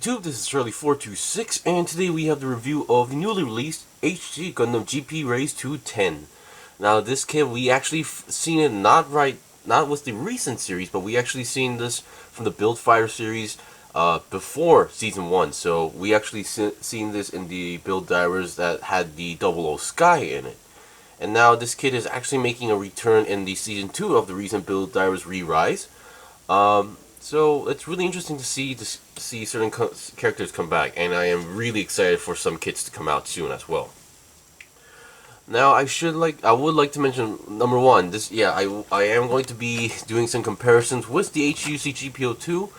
YouTube? This is Shirley426, and today we have the review of the newly released HD Gundam GP-Rase-Two-Ten. Now, this kit, we actually seen it not with the recent series, but we actually seen this from the Build Fire series before Season 1. So, we actually seen this in the Build Divers that had the 00 Sky in it. And now this kit is actually making a return in the Season 2 of the recent Build Divers Re-Rise. So it's really interesting to see certain characters come back, and I am really excited for some kits to come out soon as well. Now I would like to mention number one. I am going to be doing some comparisons with the HUC GP-O2,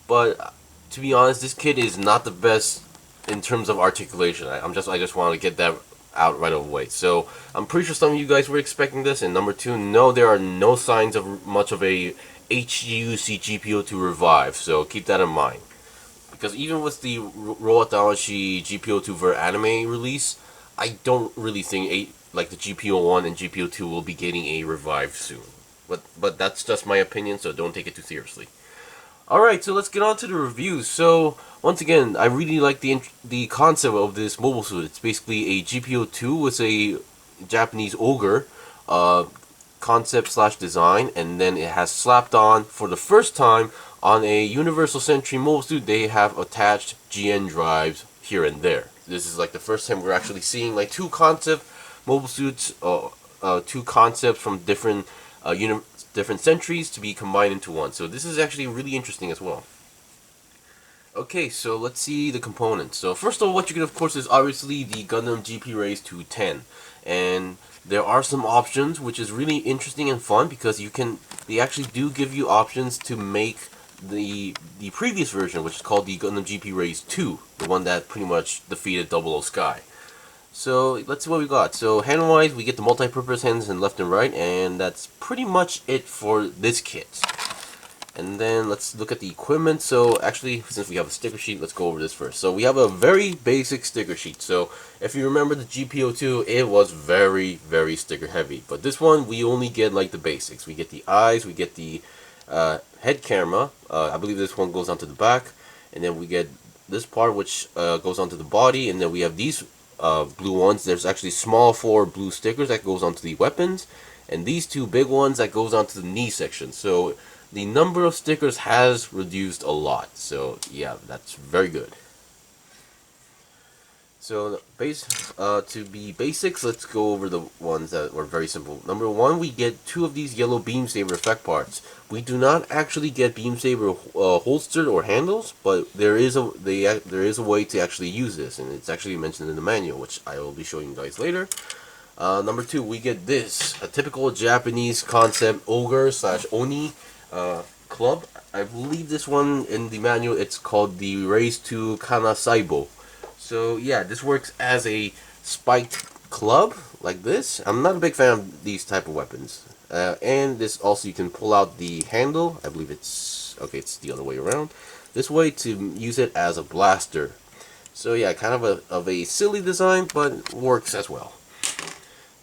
but to be honest, this kit is not the best in terms of articulation. I just want to get that out right away. So I'm pretty sure some of you guys were expecting this. And number two, no, there are no signs of much of a HUC GP-O2 revive, so keep that in mind. Because even with the Roatanashi GP-O2 Ver anime release, I don't really think the GP-O1 and GP-O2 will be getting a revive soon. But that's just my opinion, so don't take it too seriously. Alright, so let's get on to the review. So, once again, I really like the concept of this mobile suit. It's basically a GP-O2 with a Japanese ogre concept / design, and then it has slapped on for the first time on a Universal Century mobile suit. They have attached GN drives here and there. This is like the first time we're actually seeing like two concept mobile suits, two concepts from different centuries to be combined into one. So this is actually really interesting as well. Okay, so let's see the components. So first of all, what you get, of course, is obviously the Gundam GP-Rase-Two-Ten, and there are some options, which is really interesting and fun because they actually do give you options to make the previous version, which is called the Gundam GP-Rase-Two, the one that pretty much defeated 00 Sky. So let's see what we got. So hand-wise, we get the multi-purpose hands in left and right, and that's pretty much it for this kit. And then let's look at the equipment. So actually, since we have a sticker sheet, let's go over this first. So we have a very basic sticker sheet. So if you remember the GP-O2, it was very, very sticker heavy. But this one, we only get like the basics. We get the eyes, we get the head camera. I believe this one goes onto the back. And then we get this part, which goes onto the body. And then we have these blue ones. There's actually small 4 blue stickers that goes onto the weapons. And these 2 big ones that goes onto the knee section. So the number of stickers has reduced a lot, so yeah, that's very good. So to be basics, let's go over the ones that were very simple. Number one, we get 2 of these yellow beam saber effect parts. We do not actually get beam saber holstered or handles, but there is a way to actually use this, and it's actually mentioned in the manual, which I will be showing you guys later. Number 2, we get this, a typical Japanese concept ogre / oni club. I believe this one in the manual, it's called the Rase-Two Kana Saibo. So yeah, this works as a spiked club like this. I'm not a big fan of these type of weapons. And this also, you can pull out the handle. I believe it's the other way around. This way to use it as a blaster. So yeah, kind of a silly design, but works as well.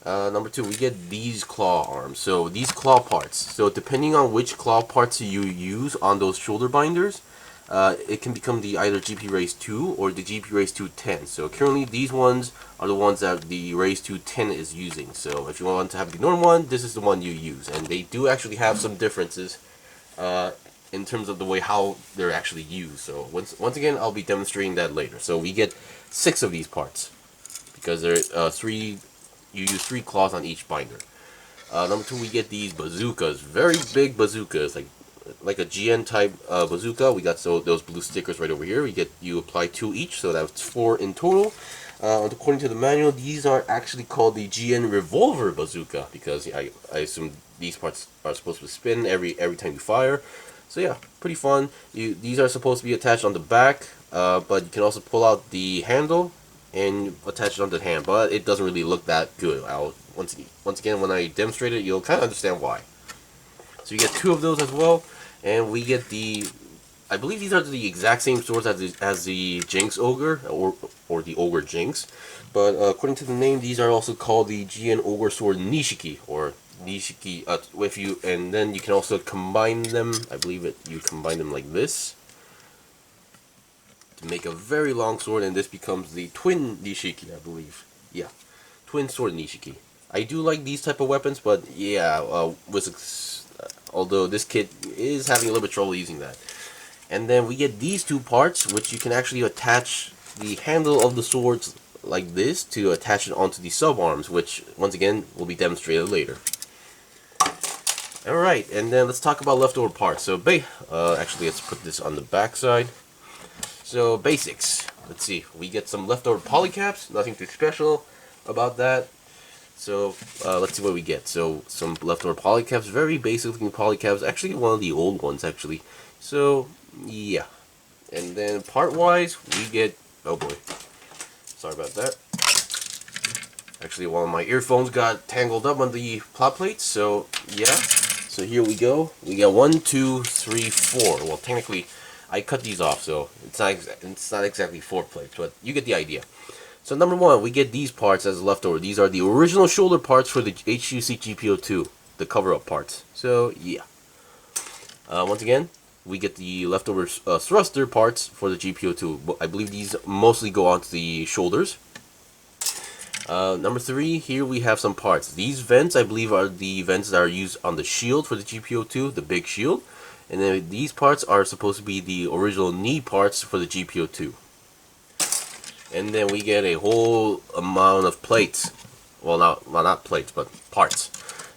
Number 2, we get these claw arms. So these claw parts. So depending on which claw parts you use on those shoulder binders, it can become the either GP-Rase-Two or the GP-Rase-Two-Ten. So currently these ones are the ones that the Rase-Two-Ten is using. So if you want to have the normal one, this is the one you use. And they do actually have some differences in terms of the way how they're actually used. So once again, I'll be demonstrating that later. So we get 6 of these parts because there are 3. You use 3 claws on each binder. Number 2, we get these bazookas, very big bazookas, like a GN type bazooka. We got those blue stickers right over here. You apply 2 each, so that's 4 in total. According to the manual, these are actually called the GN revolver bazooka because I assume these parts are supposed to spin every time you fire. So yeah, pretty fun. These are supposed to be attached on the back, but you can also pull out the handle and attach it onto the hand, but it doesn't really look that good. Once again, when I demonstrate it, you'll kind of understand why. So you get 2 of those as well, and we get I believe these are the exact same swords as the Jinx Ogre, or the Ogre Jinx, but according to the name, these are also called the GN Ogre Sword Nishiki, or Nishiki, and then you can also combine them. I believe you combine them like this to make a very long sword, and this becomes the twin Nishiki, I believe. Yeah, twin sword Nishiki. I do like these type of weapons, but yeah, although this kit is having a little bit of trouble using that. And then we get these two parts, which you can actually attach the handle of the swords like this to attach it onto the sub-arms, which once again will be demonstrated later. Alright, and then let's talk about leftover parts. So, actually, let's put this on the back side. So, basics. Let's see, we get some leftover polycaps, nothing too special about that. So, let's see what we get. So, some leftover polycaps, very basic looking polycaps, actually one of the old ones, actually. So, yeah. And then, part-wise, we get, oh boy, sorry about that. Actually, one of my earphones got tangled up on the plot plates, so, yeah. So here we go. We got 1, 2, 3, 4. Well, technically, I cut these off, so it's not exactly 4 plates, but you get the idea. So number 1, we get these parts as leftover. These are the original shoulder parts for the HUC GP-02, the cover-up parts. So yeah. Once again, we get the leftover thruster parts for the GP-02. I believe these mostly go onto the shoulders. Number 3, here we have some parts. These vents, I believe, are the vents that are used on the shield for the GP-02, the big shield. And then these parts are supposed to be the original knee parts for the GP-02. And then we get a whole amount of plates. Well, not plates, but parts.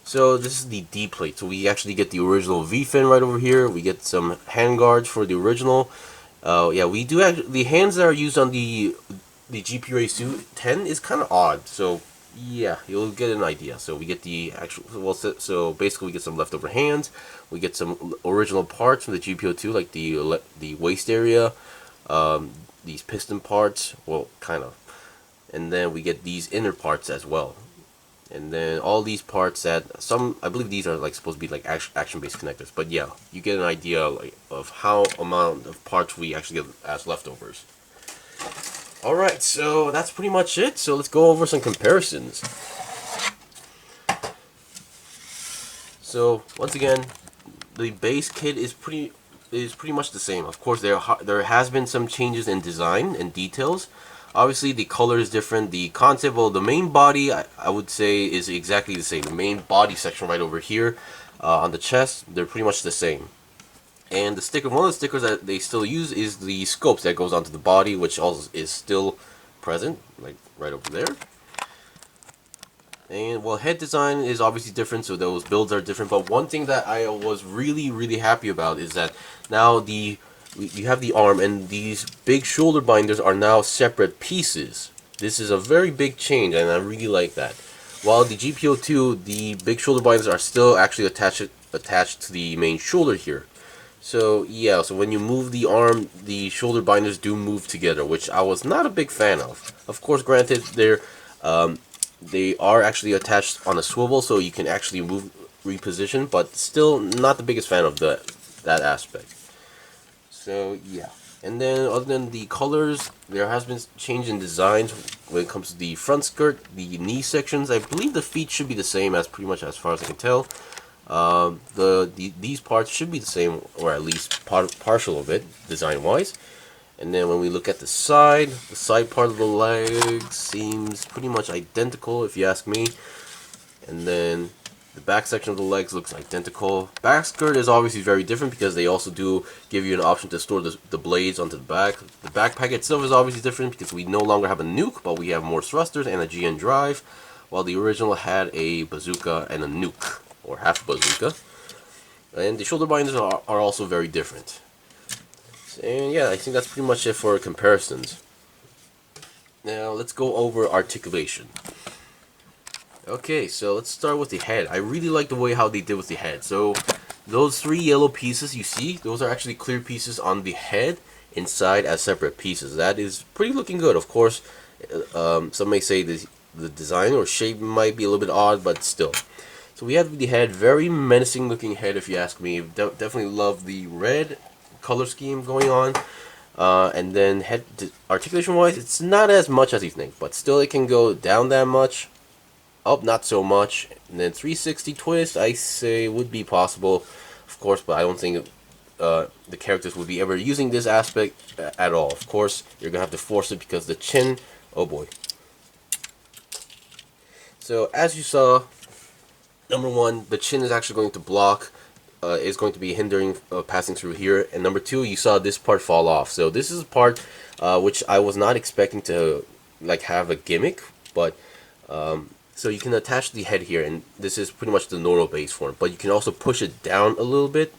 So this is the D plate. So we actually get the original V-fin right over here. We get some hand guards for the original. Yeah, we do actually, the hands that are used on the GP-Rase-Two-Ten is kind of odd, so yeah, you'll get an idea. So we get the actual, well, so basically we get some leftover hands, we get some original parts from the GP-02, like the waist area, these piston parts, well, kind of, and then we get these inner parts as well, and then all these parts that I believe these are like supposed to be like action-based connectors, but yeah, you get an idea like of how amount of parts we actually get as leftovers. Alright, so that's pretty much it. So let's go over some comparisons. So once again, the base kit is pretty much the same. Of course, there has been some changes in design and details. Obviously, the color is different. The concept, well, the main body, I would say, is exactly the same. The main body section right over here on the chest, they're pretty much the same. And the sticker, one of the stickers that they still use is the scopes that goes onto the body, which also is still present, like right over there. And well, head design is obviously different, so those builds are different. But one thing that I was really happy about is that now you have the arm, and these big shoulder binders are now separate pieces. This is a very big change, and I really like that. While the GP-02, the big shoulder binders are still actually attached to the main shoulder here. So yeah, so when you move the arm, the shoulder binders do move together, which I was not a big fan of. Of course, granted, they are actually attached on a swivel, so you can actually reposition, but still not the biggest fan of that aspect. So yeah, and then other than the colors, there has been change in designs when it comes to the front skirt, the knee sections. I believe the feet should be the same as pretty much as far as I can tell. These parts should be the same, or at least partial of it, design-wise. And then when we look at the side part of the leg seems pretty much identical, if you ask me. And then the back section of the legs looks identical. Back skirt is obviously very different because they also do give you an option to store the blades onto the back. The backpack itself is obviously different because we no longer have a nuke, but we have more thrusters and a GN drive, while the original had a bazooka and a nuke, or half bazooka. And the shoulder binders are also very different. And yeah, I think that's pretty much it for comparisons. Now let's go over articulation. Okay, so let's start with the head. I really like the way how they did with the head. So those 3 yellow pieces you see, those are actually clear pieces on the head inside as separate pieces. That is pretty looking good. Of course, some may say the design or shape might be a little bit odd, but still. So we have the head, very menacing looking head if you ask me. Definitely love the red color scheme going on. And then head articulation wise, it's not as much as you think, but still it can go down that much, up not so much. And then 360 twist, I say would be possible, of course, but I don't think the characters would be ever using this aspect at all. Of course, you're gonna have to force it because the chin. Oh boy. So as you saw, number one, the chin is actually going to block. Is going to be hindering passing through here, and number two, you saw this part fall off. So this is a part which I was not expecting to like have a gimmick, but so you can attach the head here, and this is pretty much the normal base form, but you can also push it down a little bit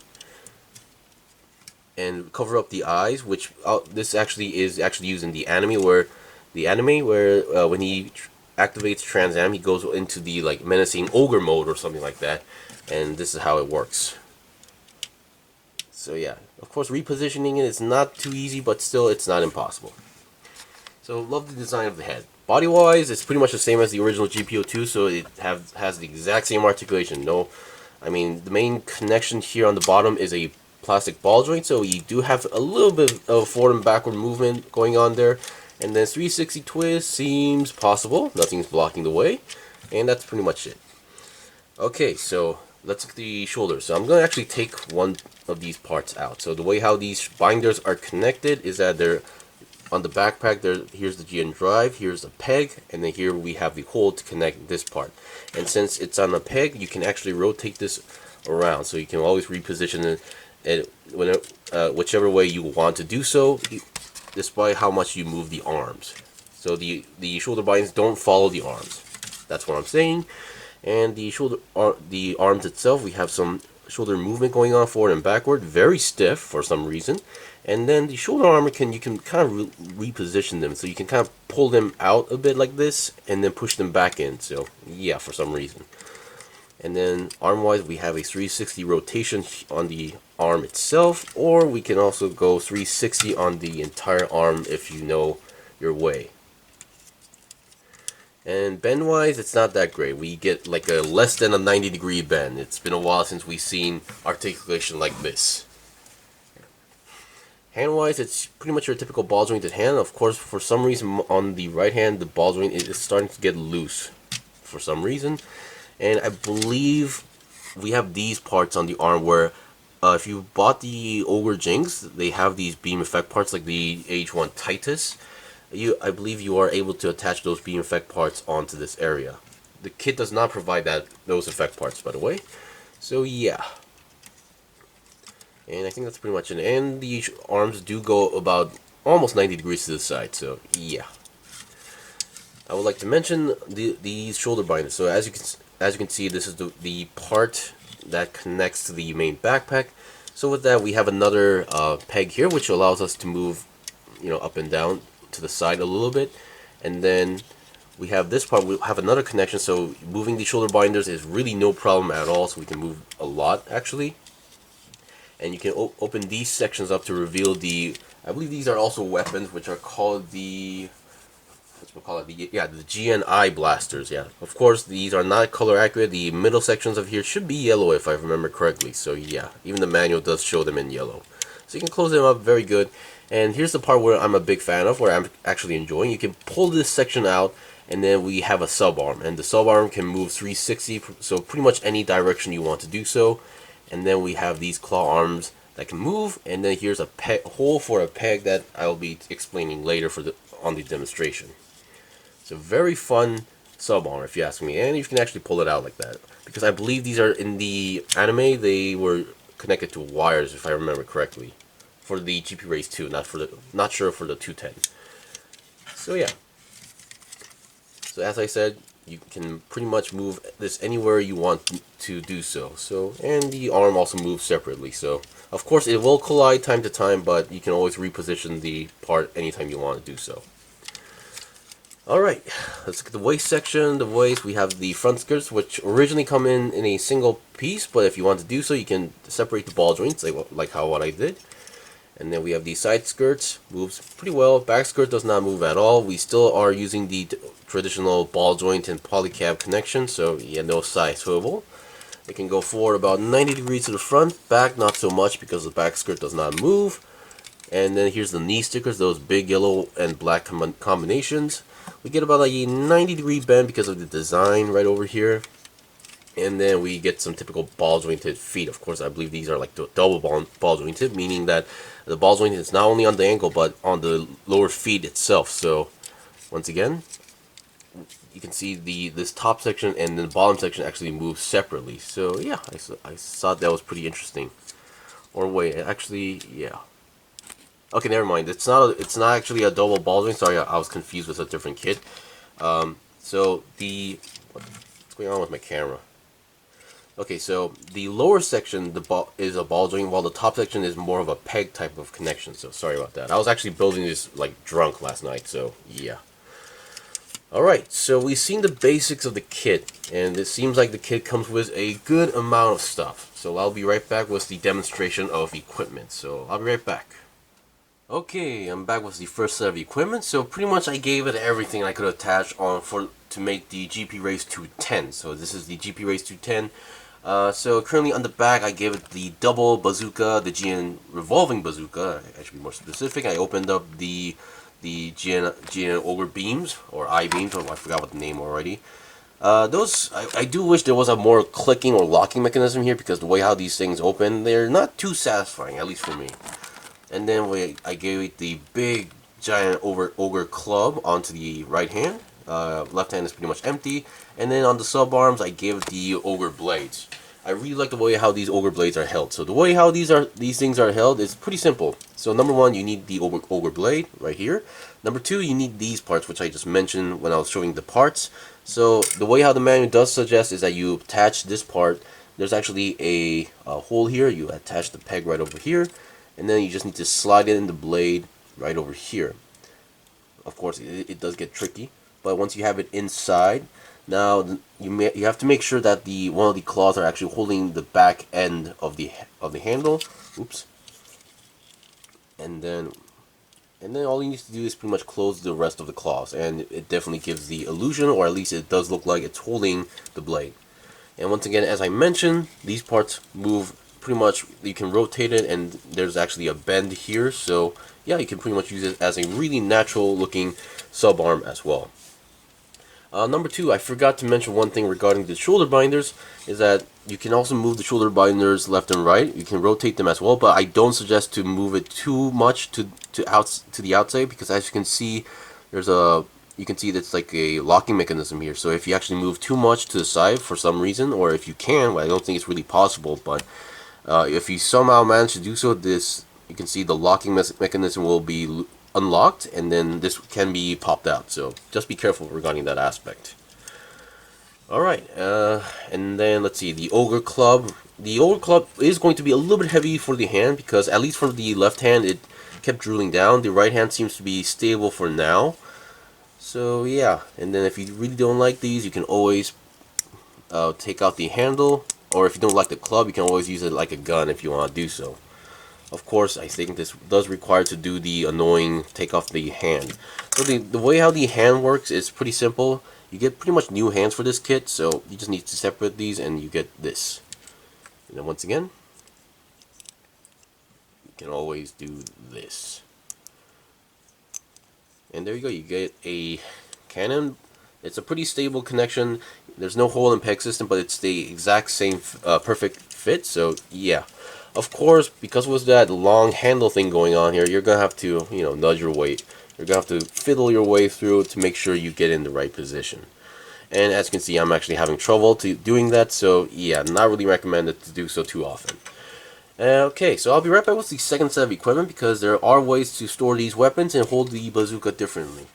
and cover up the eyes, which this actually is used in the anime where when he activates Trans Am, he goes into the like menacing ogre mode or something like that, and this is how it works. So yeah, of course repositioning it is not too easy, but still it's not impossible. So love the design of the head. Body wise, it's pretty much the same as the original GP-02, so it has the exact same articulation. No, I mean the main connection here on the bottom is a plastic ball joint, so you do have a little bit of forward and backward movement going on there. And then 360 twist seems possible, nothing's blocking the way, and that's pretty much it. Okay, so let's look at the shoulders. So I'm going to actually take one of these parts out. So the way how these binders are connected is that they're on the backpack. Here's the GN drive, here's the peg, and then here we have the hole to connect this part. And since it's on a peg, you can actually rotate this around, so you can always reposition it whichever way you want to do so, despite how much you move the arms. So the shoulder bindings don't follow the arms. That's what I'm saying. And the arms itself, we have some shoulder movement going on forward and backward, very stiff for some reason. And then the shoulder armor you can kind of reposition them, so you can kind of pull them out a bit like this and then push them back in. So yeah, for some reason. And then arm wise, we have a 360 rotation on the arm itself, or we can also go 360 on the entire arm if you know your way. And bend wise, it's not that great. We get like a less than a 90-degree bend. It's been a while since we've seen articulation like this. Hand wise, it's pretty much your typical ball jointed hand. Of course, for some reason on the right hand, the ball joint is starting to get loose for some reason. And I believe we have these parts on the arm where if you bought the Ogre Jinx, they have these beam effect parts like the H1 Titus. I believe you are able to attach those beam effect parts onto this area. The kit does not provide those effect parts, by the way. So yeah. And I think that's pretty much it. And the arms do go about almost 90 degrees to the side, so yeah. I would like to mention these shoulder binders. So as you can see, this is the part that connects to the main backpack. So with that, we have another peg here, which allows us to move, up and down to the side a little bit. And then we have this part. We have another connection. So moving the shoulder binders is really no problem at all. So we can move a lot actually. And you can open these sections up to reveal I believe these are also weapons, which are called the GNI blasters. Yeah, of course these are not color accurate. The middle sections of here should be yellow if I remember correctly. So yeah, even the manual does show them in yellow. So you can close them up very good. And here's the part where I'm a big fan of, where I'm actually enjoying. You can pull this section out, and then we have a sub arm, and the sub arm can move 360, so pretty much any direction you want to do so. And then we have these claw arms that can move, and then here's a hole for a peg that I'll be explaining later on the demonstration. It's a very fun sub arm, if you ask me, and you can actually pull it out like that, because I believe these are in the anime. They were connected to wires, if I remember correctly, for the GP-Rase-Two, not sure for the 210. So yeah. So as I said, you can pretty much move this anywhere you want to do so. And the arm also moves separately. So of course it will collide time to time, but you can always reposition the part anytime you want to do so. Alright, let's look at the waist section. The waist, we have the front skirts, which originally come in a single piece, but if you want to do so, you can separate the ball joints, like what I did. And then we have the side skirts, moves pretty well. Back skirt does not move at all. We still are using the traditional ball joint and polycab connection, so yeah, no side swivel. It can go forward about 90 degrees to the front, back not so much because the back skirt does not move. And then here's the knee stickers, those big yellow and black combinations. We get about a 90-degree bend because of the design right over here. And then we get some typical ball jointed feet. Of course, I believe these are like double ball jointed, meaning that the ball joint is not only on the ankle but on the lower feet itself. So once again, you can see this top section and the bottom section actually move separately. So yeah, I thought that was pretty interesting. Or wait, actually, yeah. Okay, never mind. It's not actually a double ball joint. Sorry, I was confused with a different kit. So what's going on with my camera? Okay, so the lower section is a ball joint, while the top section is more of a peg type of connection. So sorry about that. I was actually building this like drunk last night. So yeah. Alright, so we've seen the basics of the kit, and it seems like the kit comes with a good amount of stuff. So I'll be right back with the demonstration of equipment. So I'll be right back. Okay, I'm back with the first set of equipment. So pretty much I gave it everything I could attach on to make the GP-Rase-Two-Ten. So this is the GP-Rase-Two-Ten. So currently on the back I gave it the double bazooka, the GN revolving bazooka. I should be more specific. I opened up the GN Ogre beams, or I beams, I forgot what the name already. I do wish there was a more clicking or locking mechanism here, because the way how these things open, they're not too satisfying, at least for me. And then I gave it the big giant Ogre club onto the right hand. Left hand is pretty much empty. And then on the sub arms I gave it the Ogre blades. I really like the way how these Ogre blades are held. So the way how these things are held is pretty simple. So number one, you need the Ogre blade right here. Number two, you need these parts, which I just mentioned when I was showing the parts. So the way how the manual does suggest is that you attach this part. There's actually a hole here. You attach the peg right over here, and then you just need to slide it in the blade right over here. Of course, it does get tricky, but once you have it inside, now you have to make sure that one of the claws are actually holding the back end of the handle. Oops. And then all you need to do is pretty much close the rest of the claws, and it definitely gives the illusion, or at least it does look like it's holding the blade. And once again, as I mentioned, these parts move pretty much. You can rotate it, and there's actually a bend here, so yeah, you can pretty much use it as a really natural looking sub arm as well. Number two, I forgot to mention one thing regarding the shoulder binders, is that you can also move the shoulder binders left and right. You can rotate them as well, but I don't suggest to move it too much to the outside, because as you can see, you can see that's like a locking mechanism here. So if you actually move too much to the side for some reason, or if you can, well, I don't think it's really possible, but if you somehow manage to do so, you can see the locking mechanism will be unlocked, and then this can be popped out. So just be careful regarding that aspect. Alright, and then let's see, the Ogre Club. The Ogre Club is going to be a little bit heavy for the hand, because at least for the left hand it kept drooling down. The right hand seems to be stable for now. So yeah, and then if you really don't like these, you can always take out the handle, or if you don't like the club, you can always use it like a gun if you want to do so. Of course, I think this does require to do the annoying take off the hand. So the way how the hand works is pretty simple. You get pretty much new hands for this kit, so you just need to separate these and you get this. And then once again, you can always do this. And there you go, you get a cannon. It's a pretty stable connection. There's no hole in peg system, but it's the exact same perfect fit, so yeah. Of course, because with that long handle thing going on here, you're gonna have to, nudge your way. You're gonna have to fiddle your way through to make sure you get in the right position. And as you can see, I'm actually having trouble doing that, so yeah, not really recommended to do so too often. Okay, so I'll be right back with the second set of equipment, because there are ways to store these weapons and hold the bazooka differently.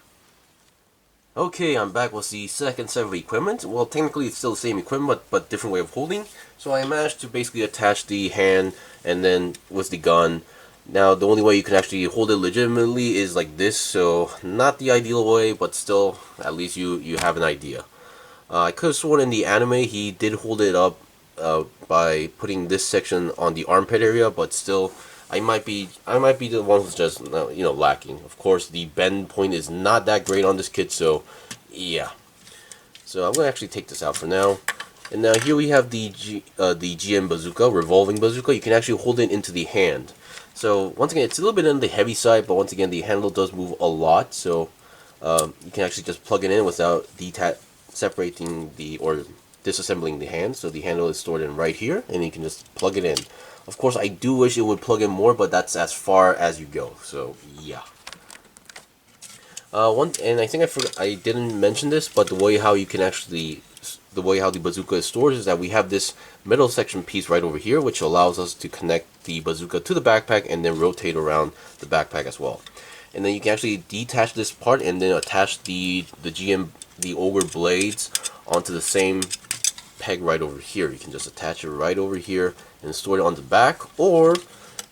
Okay, I'm back with the second set of equipment. Well, technically it's still the same equipment, but different way of holding. So I managed to basically attach the hand and then with the gun. Now the only way you can actually hold it legitimately is like this, so not the ideal way, but still at least you have an idea. I could have sworn in the anime he did hold it up by putting this section on the armpit area, but still I might be the one who's just lacking. Of course, the bend point is not that great on this kit, so yeah. So I'm gonna actually take this out for now. And now here we have the GN bazooka, revolving bazooka. You can actually hold it into the hand. So once again, it's a little bit on the heavy side, but once again, the handle does move a lot. So you can actually just plug it in without separating or disassembling the hand. So the handle is stored in right here, and you can just plug it in. Of course, I do wish it would plug in more, but that's as far as you go. So yeah. And I think I didn't mention this, but the way how the bazooka is stored is that we have this middle section piece right over here, which allows us to connect the bazooka to the backpack and then rotate around the backpack as well. And then you can actually detach this part and then attach the ogre blades onto the same peg right over here. You can just attach it right over here and store it on the back, or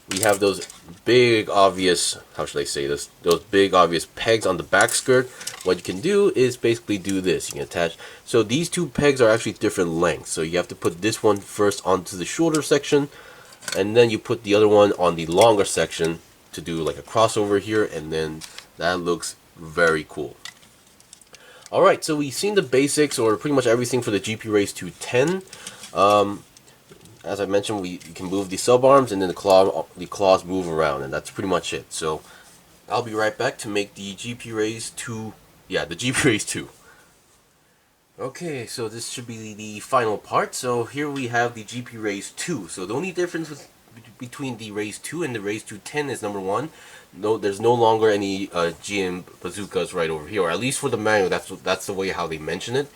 we have those big obvious, how should I say this, those big obvious pegs on the back skirt. What you can do is basically do this. You can attach, so these two pegs are actually different lengths, so you have to put this one first onto the shorter section, and then you put the other one on the longer section to do like a crossover here, and then that looks very cool. Alright, so we've seen the basics, or pretty much everything for the GP-Rase-Two-Ten. As I mentioned, you can move the sub arms, and then the claws move around, and that's pretty much it. So I'll be right back to make the GP-Rase-Two, the GP-Rase-Two. Okay, so this should be the final part. So here we have the GP-Rase-Two. So the only difference between the Rase-Two and the Rase-Two-Ten is, number one, there's no longer any GM bazookas right over here, or at least for the manual. That's the way how they mention it.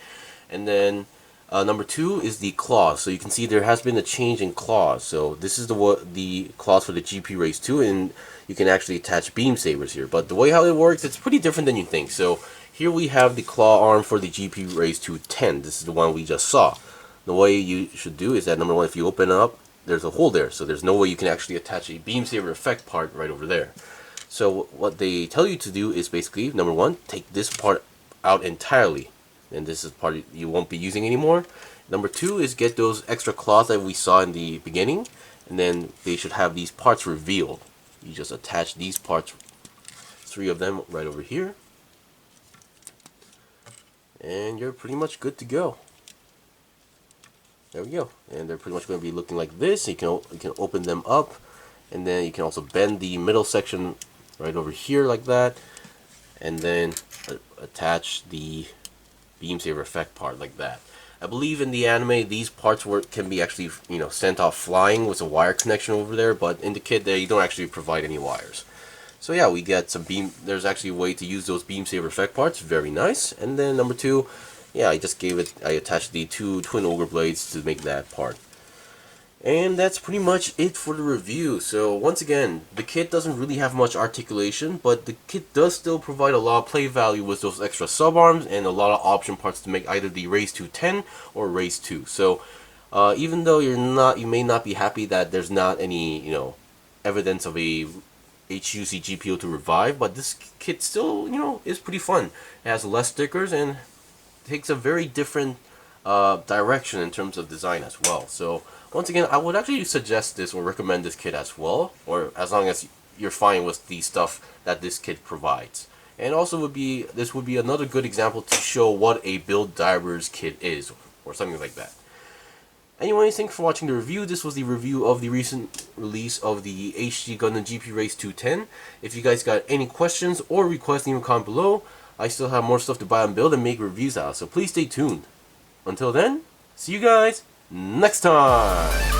And then number two is the claws. So you can see there has been a change in claws. So this is the claws for the GP-Rase-Two, and you can actually attach beam sabers here. But the way how it works, it's pretty different than you think. So here we have the claw arm for the GP-Rase-Two-Ten. This is the one we just saw. The way you should do is that, number one, if you open it up, there's a hole there. So there's no way you can actually attach a beam saber effect part right over there. So what they tell you to do is basically, number one, take this part out entirely. And this is part you won't be using anymore. Number two is get those extra claws that we saw in the beginning, and then they should have these parts revealed. You just attach these parts, 3 of them right over here, and you're pretty much good to go. There we go, and they're pretty much going to be looking like this. You can open them up, and then you can also bend the middle section right over here like that, and then attach the beam saber effect part like that. I believe in the anime these parts can be actually sent off flying with a wire connection over there, but in the kit they don't actually provide any wires. So yeah, we get some there's actually a way to use those beam saber effect parts, very nice. And then number two, yeah, I attached the 2 twin ogre blades to make that part. And that's pretty much it for the review. So once again, the kit doesn't really have much articulation, but the kit does still provide a lot of play value with those extra sub arms and a lot of option parts to make either the Rase-Two-Ten or Rase-Two. So even though you may not be happy that there's not any evidence of a HUC GPO to revive, but this kit still is pretty fun. It has less stickers and takes a very different direction in terms of design as well. So once again, I would actually suggest this or recommend this kit as well, or as long as you're fine with the stuff that this kit provides. And also this would be another good example to show what a build divers kit is, or something like that. Anyway, thanks for watching the review. This was the review of the recent release of the HD Gundam GP-Rase-Two-Ten. If you guys got any questions or requests, leave a comment below. I still have more stuff to buy and build and make reviews out, so please stay tuned. Until then, see you guys next time!